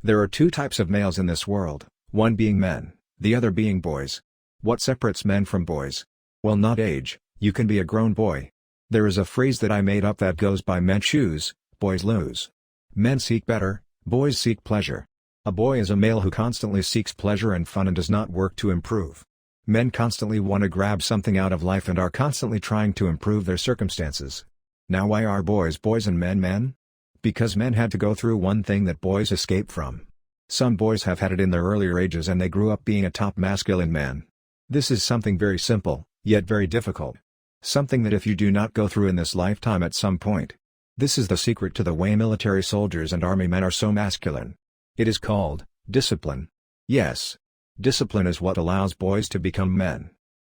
There are two types of males in this world, one being men, the other being boys. What separates men from boys? Well, not age. You can be a grown boy. There is a phrase that I made up that goes by men choose, boys lose. Men seek better, boys seek pleasure. A boy is a male who constantly seeks pleasure and fun and does not work to improve. Men constantly want to grab something out of life and are constantly trying to improve their circumstances. Now, why are boys boys and men men? Because men had to go through one thing that boys escape from. Some boys have had it in their earlier ages and they grew up being a top masculine man. This is something very simple, yet very difficult. Something that if you do not go through in this lifetime at some point. This is the secret to the way military soldiers and army men are so masculine. It is called discipline. Yes. Discipline is what allows boys to become men.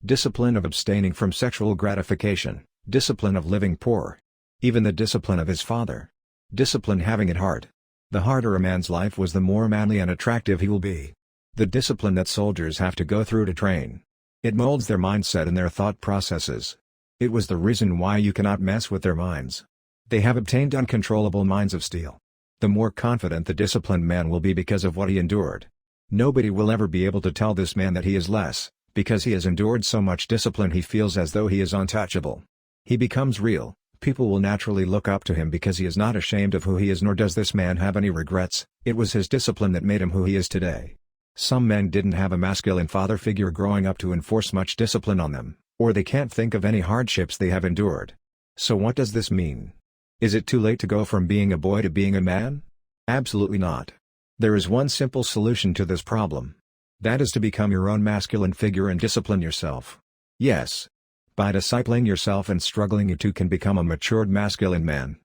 Discipline of abstaining from sexual gratification, discipline of living poor. Even the discipline of his father. Discipline having it hard. The harder a man's life was, the more manly and attractive he will be. The discipline that soldiers have to go through to train. It molds their mindset and their thought processes. It was the reason why you cannot mess with their minds. They have obtained uncontrollable minds of steel. The more confident the disciplined man will be because of what he endured. Nobody will ever be able to tell this man that he is less, because he has endured so much discipline he feels as though he is untouchable. He becomes real. People will naturally look up to him because he is not ashamed of who he is, nor does this man have any regrets. It was his discipline that made him who he is today. Some men didn't have a masculine father figure growing up to enforce much discipline on them, or they can't think of any hardships they have endured. So what does this mean? Is it too late to go from being a boy to being a man? Absolutely not. There is one simple solution to this problem. That is to become your own masculine figure and discipline yourself. Yes. By disciplining yourself and struggling, you too can become a matured masculine man.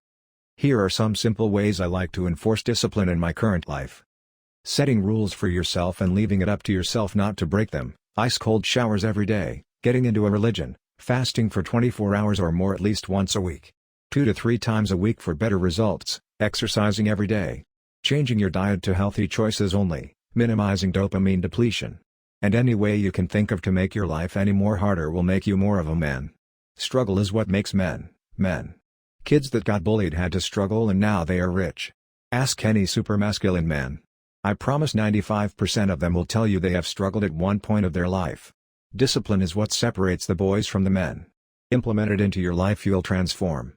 Here are some simple ways I like to enforce discipline in my current life. Setting rules for yourself and leaving it up to yourself not to break them. Ice cold showers every day, getting into a religion, fasting for 24 hours or more at least once a week. 2 to 3 times a week for better results, exercising every day. Changing your diet to healthy choices only, minimizing dopamine depletion. And any way you can think of to make your life any more harder will make you more of a man. Struggle is what makes men, men. Kids that got bullied had to struggle and now they are rich. Ask any super masculine man. I promise 95% of them will tell you they have struggled at one point of their life. Discipline is what separates the boys from the men. Implement it into your life, you'll transform.